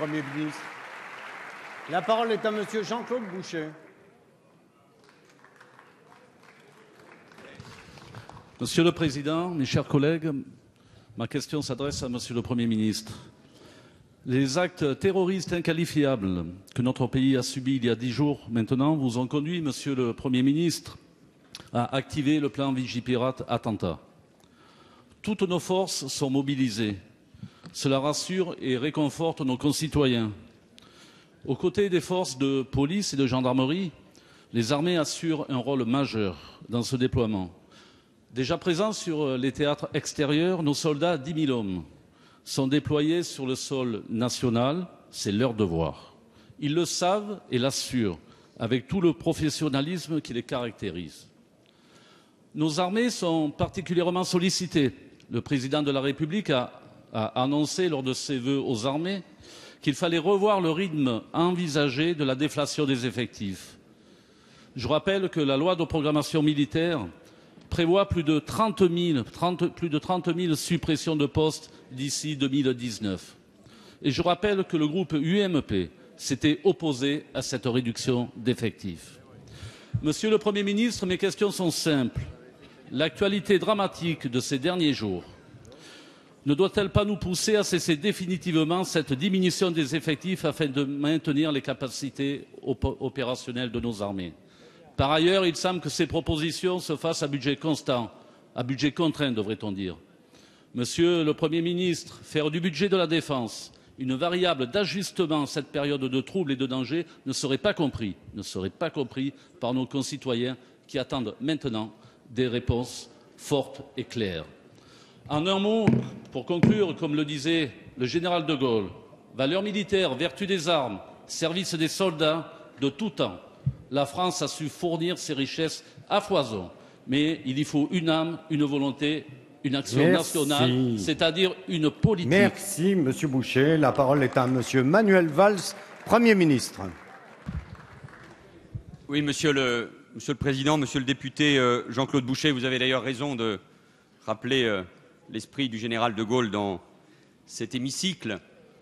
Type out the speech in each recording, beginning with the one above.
Premier ministre. La parole est à Monsieur Jean-Claude Boucher. Monsieur le Président, mes chers collègues, ma question s'adresse à Monsieur le Premier ministre. Les actes terroristes inqualifiables que notre pays a subis il y a 10 jours maintenant vous ont conduit, Monsieur le Premier ministre, à activer le plan Vigipirate Attentat. Toutes nos forces sont mobilisées. Cela rassure et réconforte nos concitoyens. Aux côtés des forces de police et de gendarmerie, les armées assurent un rôle majeur dans ce déploiement. Déjà présents sur les théâtres extérieurs, nos soldats, 10 000 hommes, sont déployés sur le sol national. C'est leur devoir. Ils le savent et l'assurent, avec tout le professionnalisme qui les caractérise. Nos armées sont particulièrement sollicitées. Le président de la République a annoncé lors de ses vœux aux armées qu'il fallait revoir le rythme envisagé de la déflation des effectifs. Je rappelle que la loi de programmation militaire prévoit plus de 30 000 suppressions de postes d'ici 2019. Et je rappelle que le groupe UMP s'était opposé à cette réduction d'effectifs. Monsieur le Premier ministre, mes questions sont simples. L'actualité dramatique de ces derniers jours ne doit-elle pas nous pousser à cesser définitivement cette diminution des effectifs afin de maintenir les capacités opérationnelles de nos armées? Par ailleurs, il semble que ces propositions se fassent à budget constant, à budget contraint, devrait-on dire. Monsieur le Premier ministre, faire du budget de la défense une variable d'ajustement en cette période de troubles et de danger ne serait pas compris par nos concitoyens qui attendent maintenant des réponses fortes et claires. En un mot, pour conclure, comme le disait le général de Gaulle, valeurs militaires, vertu des armes, service des soldats, de tout temps, la France a su fournir ses richesses à foison. Mais il y faut une âme, une volonté, une action nationale, c'est-à-dire une politique. Merci, Monsieur Boucher. La parole est à Monsieur Manuel Valls, Premier ministre. Oui, Monsieur le Président, Monsieur le député Jean-Claude Boucher, vous avez d'ailleurs raison de rappeler l'esprit du général de Gaulle dans cet hémicycle.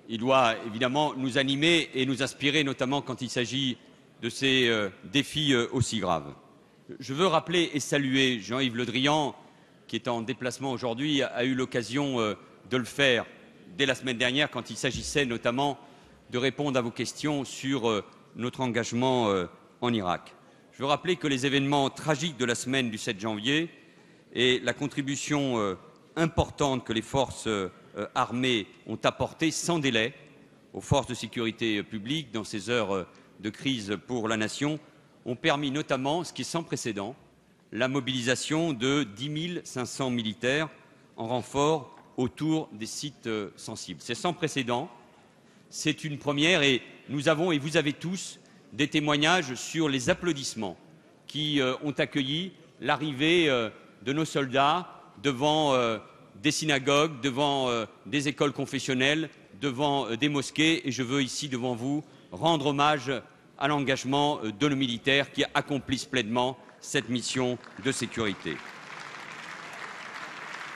Il doit évidemment nous animer et nous inspirer, notamment quand il s'agit de ces défis aussi graves. Je veux rappeler et saluer Jean-Yves Le Drian, qui est en déplacement aujourd'hui, a eu l'occasion de le faire dès la semaine dernière, quand il s'agissait notamment de répondre à vos questions sur notre engagement en Irak. Je veux rappeler que les événements tragiques de la semaine du 7 janvier et la contribution importante que les forces armées ont apportée sans délai aux forces de sécurité publique dans ces heures de crise pour la nation ont permis notamment, ce qui est sans précédent, la mobilisation de 10 500 militaires en renfort autour des sites sensibles. C'est sans précédent, c'est une première et nous avons, et vous avez tous, des témoignages sur les applaudissements qui ont accueilli l'arrivée de nos soldats devant des synagogues, devant des écoles confessionnelles, devant des mosquées. Et je veux ici, devant vous, rendre hommage à l'engagement de nos militaires qui accomplissent pleinement cette mission de sécurité.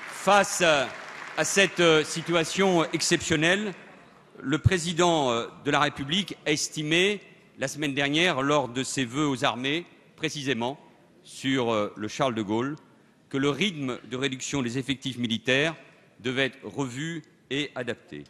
Face à cette situation exceptionnelle, le président de la République a estimé la semaine dernière, lors de ses vœux aux armées, précisément sur le Charles de Gaulle, que le rythme de réduction des effectifs militaires devait être revu et adapté.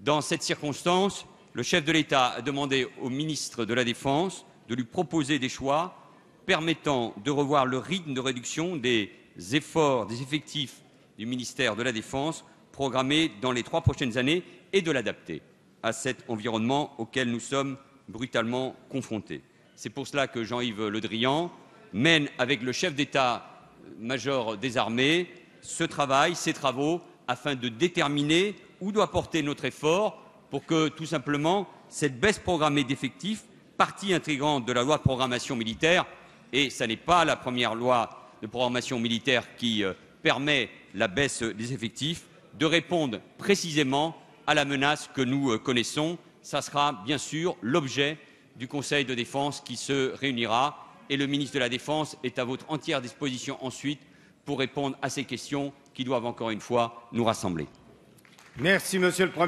Dans cette circonstance, le chef de l'État a demandé au ministre de la Défense de lui proposer des choix permettant de revoir le rythme de réduction des efforts, des effectifs du ministère de la Défense programmés dans les 3 prochaines années et de l'adapter à cet environnement auquel nous sommes brutalement confrontés. C'est pour cela que Jean-Yves Le Drian mène avec le chef d'état-major des armées ces travaux, afin de déterminer où doit porter notre effort pour que, tout simplement, cette baisse programmée d'effectifs, partie intégrante de la loi de programmation militaire, et ce n'est pas la première loi de programmation militaire qui permet la baisse des effectifs, de répondre précisément à la menace que nous connaissons. Ça sera bien sûr l'objet du Conseil de défense qui se réunira et le ministre de la Défense est à votre entière disposition ensuite pour répondre à ces questions qui doivent encore une fois nous rassembler. Merci, Monsieur le Premier